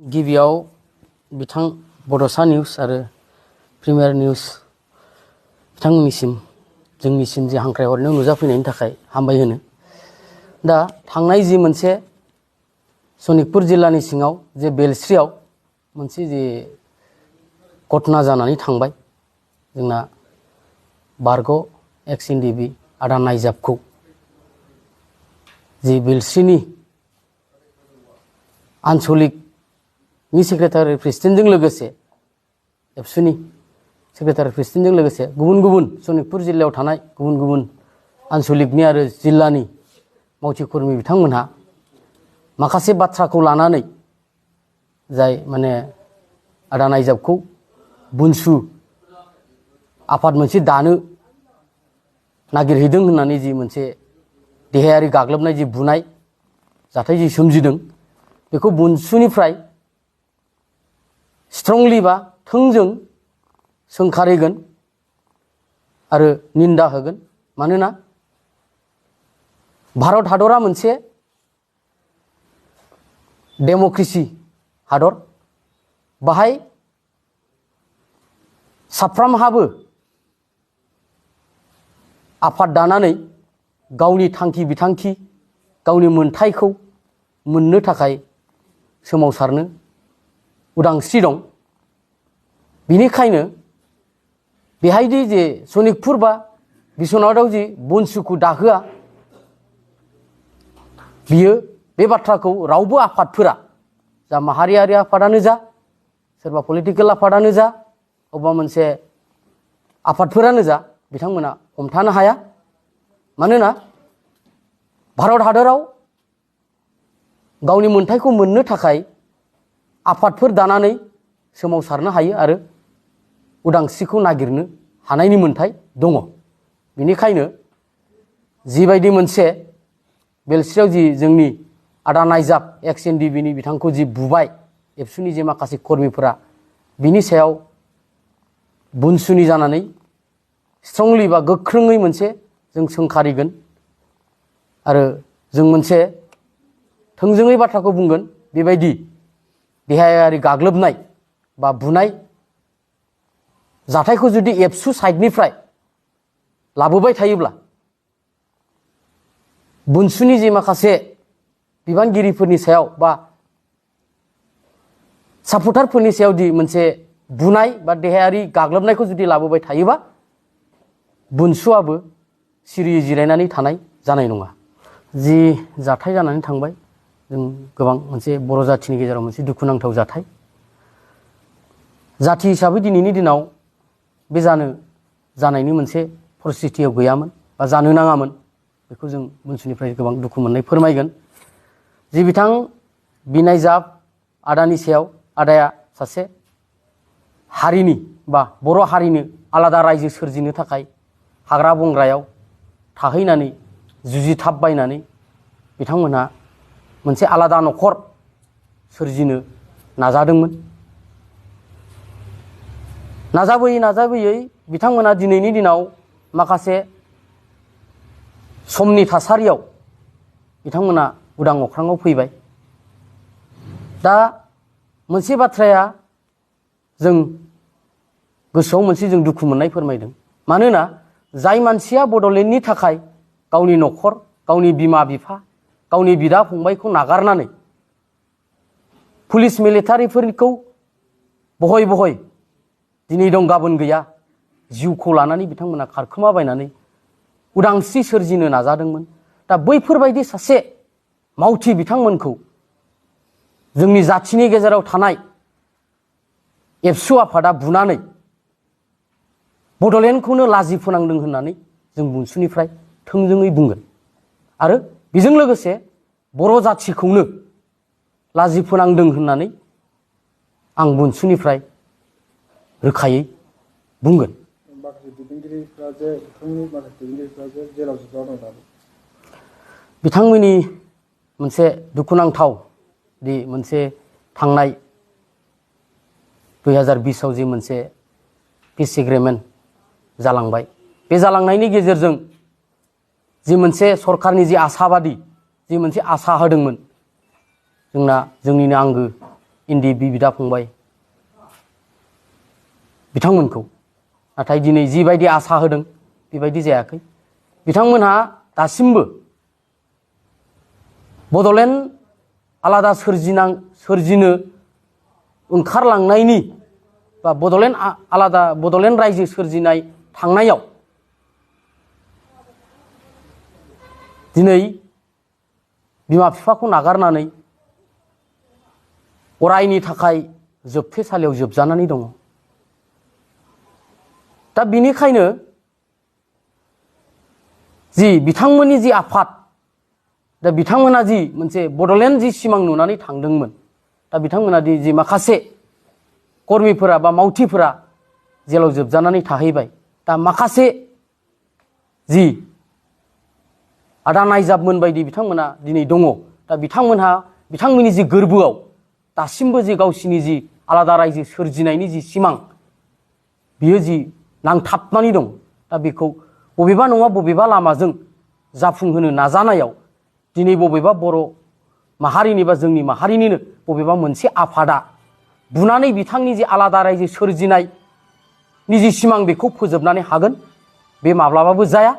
गिबियाव बिथां बड'सा निउस आरो प्रिमियार निउस बिथांमोननिसिम जोंनिसिम जे हांख्रायहरनायाव नुजाफैनायनि थाखाय हामबाय होनो। दा थांनाय जि मोनसे सनितपुर जिल्लानि सिङाव जे बेलस्रियाव मोनसे जे घटना जानानै थांबाय, जोंना बारग' एक्स एनडिबि आदा नायजाबखौ जि बेलस्रिनि आनसलिकनि सेक्रेटारि प्रेसिडेन्टजों लोगोसे एबसुनि सेक्रेटारि प्रेसिडेन्टजों लोगोसे गुबुन गुबुन सनितपुर जिल्लायाव थानाय गुबुन गुबुन आनसलिकनि आरो जिल्लानि मावथिकर्मी बिथांमोनहा माखासे बाथ्राखौ लानानै जाय माने आदा नायजाबखौ बुनसु आफाद मोनसे दानो नागिरहैदों होननानै जि मोनसे देहायारि गाग्लोबनाय जि बुनाय जाथाय जि सोमजिदों, बेखौ बुनसुनिफ्राय स्ट्रंलि बा थोंजों सोंखारिगोन आरो निन्दा होगोन। मानोना भारत हादरा मोनसे डेम'क्रेसि हादर, बाहाय साफ्रामहाबो आफाद दानानै गावनि थांखि बिथांखि गावनि मोनथायखौ मोननो थाखाय सोमावसारनो उदांस्रि दं। बिनिखायनो बेहायदि जे सनितपुर बा बिश्वनाथआव जि बुनसुखौ दाहोआ, बियो बे बाथ्राखौ रावबो आफादफोरा, जा माहारियारि आफादानो जा, सोरबा पलिटिकेल आफादानो जा, अबेबा मोनसे आफादफोरानो जा, बिथांमोना हमथानो हाया। मानोना भारत हादराव गावनि मोनथायखौ मोननो थाखाय आफादफोर दानानै सोमावसारनो हायो आरो उदांस्रिखौ नागिरनो हानायनि मोनथाय दङ। बेनिखायनो जिबायदि मोनसे बेलस्रियाव जि जोंनि आदा नायजाब एक्स एनडिबिनि बिथांखौ जि बुबाय एबसुनि जे माखासे कर्मिफोरा, बिनि सायाव बुनसुनि जानानै स्ट्रंलि बा गोख्रोङै मोनसे जों सोंखारिगोन आरो जों मोनसे थोंजोङै बाथ्राखौ बुंगोन। बेबायदि देहायारि गाग्लोबनाय बा बुनाय जाथायखौ जुदि एबसु साइडनिफ्राय लाबोबाय थायोब्ला, बुनसुनि जे माखासे बिबानगिरिफोरनि सायाव बा सापर्टारफोरनि सायाव दि मोनसे बुनाय बा देहायारि गाग्लोबनायखौ जुदि लाबोबाय थायोबा, बुनसुआबो सिरियै जिरायनानै थानाय जानाय नङा। जि जाथाय जानानै थांबाय, जों गोबां मोनसे बर' जाथिनि गेजेराव मोनसे दुखुनांथाव जाथाय। जाथि हिसाबै दिनैनि दिनाव बे जानायनि मोनसे परिस्थितियाव गैयामोन बा जानो नाङामोन। बेखौ जों बुनसुनिफ्राय गोबां दुखु मोननाय फोरमायगोन। जि बिथां बिनायजाब आदानि सायाव, आदाया सासे हारिनि बा बर' हारिनो आलादा रायजो सोरजिनो थाखाय हाग्रा बंग्रायाव थाहैनानै जुजिथाबबायनानै बिथांमोनहा मोनसे आलादा न'खर सोरजिनो नाजादोंमोन। नाजाबोयै बिथांमोना दिनैनि दिनाव माखासे समनि थासारियाव बिथांमोना उदां अख्राङाव फैबाय। दा मोनसे बाथ्राया जों गोसोआव मोनसे जों दुखु मोननाय फोरमायदों। मानोना जाय मानसिया बड'लेण्डनि थाखाय गावनि न'खर, गावनि बिमा बिफा, गावनि बिदा फंबायखौ नागारनानै पुलिस मिलिटारिफोरखौ बहय बहय दिनै दं गाबोन गैया जिउखौ लानानै बिथांमोना खारखोमाबायनानै उदांस्रि सोरजिनो नाजादोंमोन। दा बैफोरबायदि सासे मावथि बिथांमोनखौ जोंनि जाथिनि गेजेराव थानाय एबसु आफादा बुनानै बड'लेण्डखौनो लाजि फोनांदों होननानै जों बुनसुनिफ्राय थोंजोङै बुंगोन आरो बेजों लोगोसे बर' जाथिखौनो लाजि फोनांदों होननानै आं बुनसुनिफ्राय रोखायै बुंगोन। बिथांमोननि मोनसे दुखुनांथाव दि मोनसे थांनाय 2020आव जि मोनसे पिस एग्रिमेन्ट जालांबाय, बे जालांनायनि गेजेरजों जि मोनसे सरकारनि जि आसाबादि जि मोनसे आसा होदोंमोन, जोंनिनो आंगो इन्दि बिदा फंबाय बिथांमोनखौ। नाथाय दिनै जिबायदि आसा होदों बेबायदि जायाखै। बिथांमोनहा दासिमबो बड'लेण्ड आलादा सोरजिनो ओंखारलांनायनि बा बड'लेण्ड रायजो सोरजिनाय थांनायाव दिनै बिमा बिफाखौ नागारनानै अरायनि थाखाय जोबथेसालियाव जोबजानानै दङ। दा बिनिखायनो जि बिथांमोननि जि आफाद, दा बिथांमोना जि मोनसे बड'लेण्ड जि सिमां नुनानै थांदोंमोन, दा बिथांमोना जि माखासे कर्मिफोरा बा मावथिफोरा जेलाव जोबजानानै थाहैबाय। दा माखासे जि आदा नायजाबमोन बायदि बिथांमोना दिनै दङ। दा बिथांमोननि जि गोरबोआव दासिमबो जि गावसिनि जि आलादा रायजो सोरजिनायनि जि सिमां, बियो जि नांथाबनानै दं। दा बेखौ बबेबा नङा बबेबा लामाजों जाफुंहोनो नाजानायाव दिनै बबेबा बर' माहारिनि बा जोंनि माहारिनिनो बबेबा मोनसे आफादा बुनानै बिथांनि जि आलादा रायजो सोरजिनायनि जि सिमां बेखौ फोजोबनानै हागोन, बे माब्लाबाबो जाया।